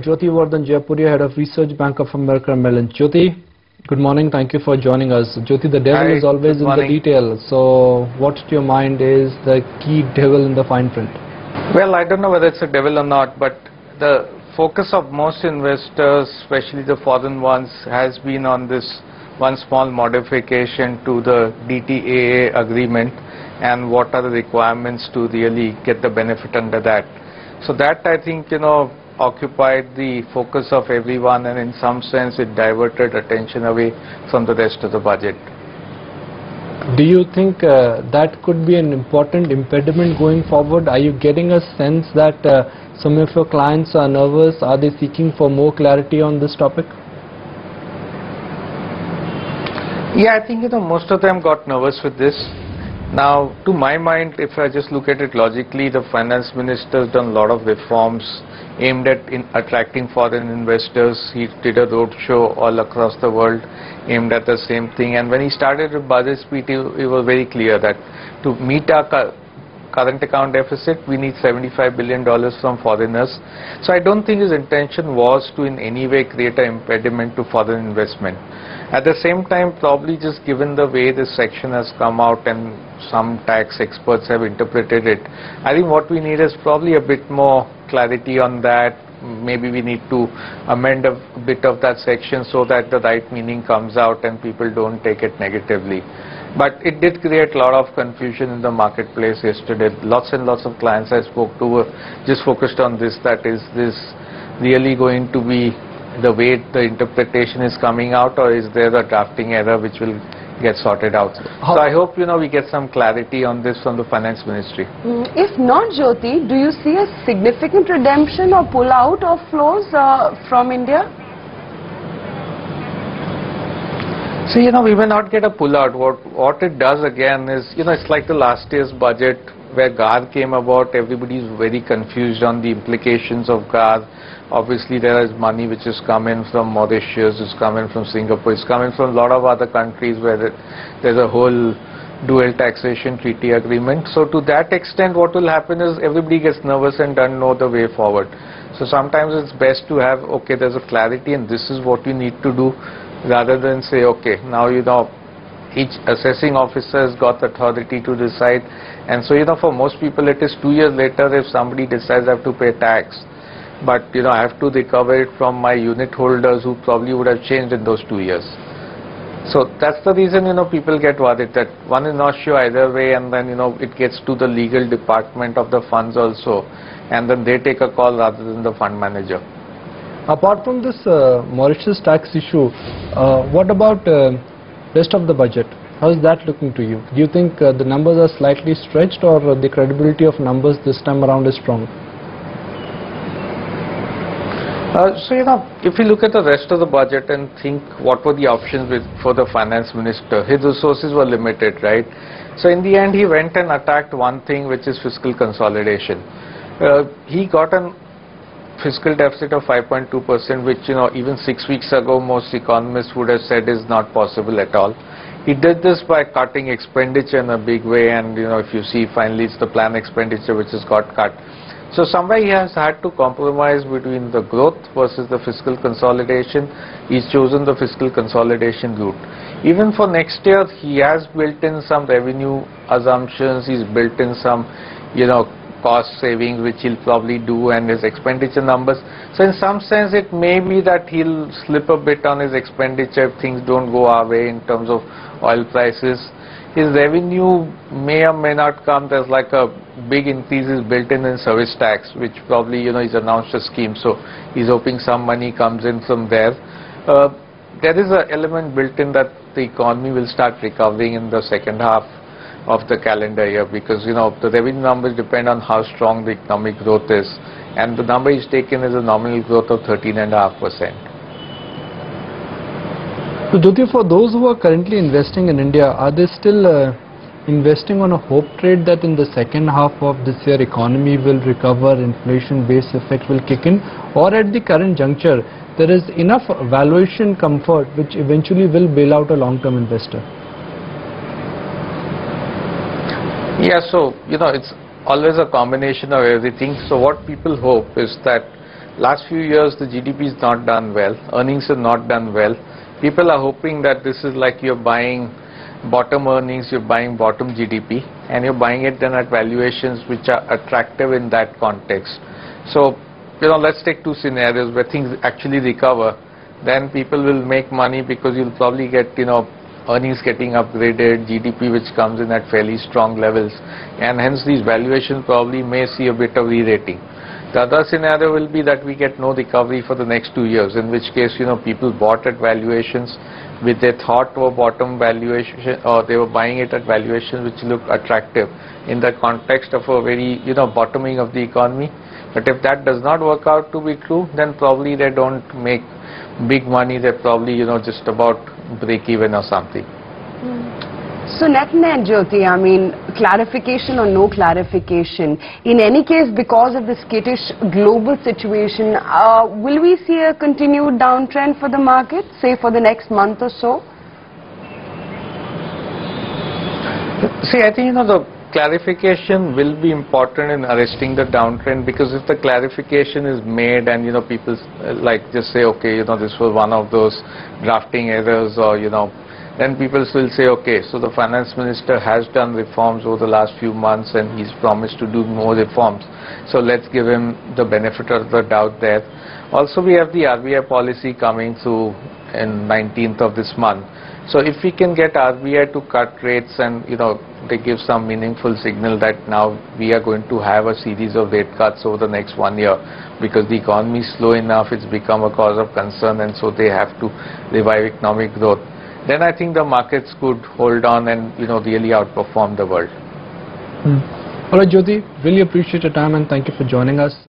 Jyoti Vardhan Jaipuri, Head of Research, Bank of America Mellon. Jyoti, good morning. Thank you for joining us. Jyoti, the devil is always in the detail. So, what to your mind is the key devil in the fine print? Well, I don't know whether it's a devil or not, but the focus of most investors, especially the foreign ones, has been on this one small modification to the DTAA agreement and what are the requirements to really get the benefit under that. So that, I think, occupied the focus of everyone, and in some sense it diverted attention away from the rest of the budget. Do you think that could be an important impediment going forward? Are you getting a sense that some of your clients are nervous? Are they seeking for more clarity on this topic? Yeah, I think most of them got nervous with this. Now, to my mind, if I just look at it logically, the finance minister has done a lot of reforms aimed at attracting foreign investors. He did a roadshow all across the world aimed at the same thing. And when he started the budget speech, he was very clear that to meet our current account deficit, we need $75 billion from foreigners. So I don't think his intention was to in any way create an impediment to foreign investment. At the same time, probably just given the way this section has come out and some tax experts have interpreted it, I think what we need is probably a bit more clarity on that. Maybe we need to amend a bit of that section so that the right meaning comes out and people don't take it negatively. But it did create a lot of confusion in the marketplace yesterday. Lots and lots of clients I spoke to were just focused on this, that is this really going to be the way the interpretation is coming out, or is there a drafting error which will get sorted out? So I hope we get some clarity on this from the finance ministry. If not, Jyoti, do you see a significant redemption or pull out of flows from India? So we may not get a pull out. What it does again is, it's like the last year's budget where GAR came about. Everybody is very confused on the implications of GAR. Obviously, there is money which is coming from Mauritius, it's coming from Singapore, it's coming from a lot of other countries where there's a whole dual taxation treaty agreement. So to that extent, what will happen is everybody gets nervous and doesn't know the way forward. So sometimes it's best to have, okay, there's a clarity and this is what you need to do, rather than say, okay, now each assessing officer has got authority to decide. And so for most people it is 2 years later if somebody decides I have to pay tax. But I have to recover it from my unit holders who probably would have changed in those 2 years. So that's the reason people get worried, that one is not sure either way, and then it gets to the legal department of the funds also, and then they take a call rather than the fund manager. Apart from this Mauritius tax issue, what about rest of the budget? How is that looking to you? Do you think the numbers are slightly stretched, or the credibility of numbers this time around is strong? So if you look at the rest of the budget and think what were the options for the finance minister, his resources were limited, right? So in the end he went and attacked one thing, which is fiscal consolidation. He got a fiscal deficit of 5.2%, which even 6 weeks ago most economists would have said is not possible at all. He did this by cutting expenditure in a big way, and if you see, finally it's the planned expenditure which has got cut. So somewhere he has had to compromise between the growth versus the fiscal consolidation. He's chosen the fiscal consolidation route. Even for next year, he has built in some revenue assumptions, he's built in some, cost savings which he'll probably do, and his expenditure numbers. So in some sense it may be that he'll slip a bit on his expenditure if things don't go our way in terms of oil prices. His revenue may or may not come. There's like a big increase is built in service tax, which probably he's announced a scheme, so he's hoping some money comes in from there. There is an element built in that the economy will start recovering in the second half of the calendar year, because the revenue numbers depend on how strong the economic growth is, and the number he's taken is a nominal growth of 13.5%. So Jyoti, for those who are currently investing in India, are they still investing on a hope trade that in the second half of this year economy will recover, inflation base effect will kick in, or at the current juncture there is enough valuation comfort which eventually will bail out a long-term investor? Yeah, so it's always a combination of everything. So what people hope is that last few years the GDP is not done well, earnings have not done well. People are hoping that this is like you're buying bottom earnings, you're buying bottom GDP, and you're buying it then at valuations which are attractive in that context. So, let's take two scenarios where things actually recover. Then people will make money because you'll probably get, earnings getting upgraded, GDP which comes in at fairly strong levels, and hence these valuations probably may see a bit of re-rating. The other scenario will be that we get no recovery for the next 2 years, in which case, people bought at valuations which they thought were bottom valuation, or they were buying it at valuations which look attractive in the context of a very, bottoming of the economy. But if that does not work out to be true, then probably they don't make big money, they're probably, just about break even or something. So net Jyoti, I mean, clarification or no clarification, in any case, because of the skittish global situation, will we see a continued downtrend for the market, say for the next month or so? See, I think, the clarification will be important in arresting the downtrend, because if the clarification is made and, people just say, okay, this was one of those drafting errors, or, then people will say, okay, so the finance minister has done reforms over the last few months and he's promised to do more reforms. So let's give him the benefit of the doubt there. Also, we have the RBI policy coming through in 19th of this month. So if we can get RBI to cut rates and, they give some meaningful signal that now we are going to have a series of rate cuts over the next 1 year because the economy is slow enough, it's become a cause of concern, and so they have to revive economic growth. Then I think the markets could hold on and, really outperform the world. All right, Jyoti, really appreciate your time and thank you for joining us.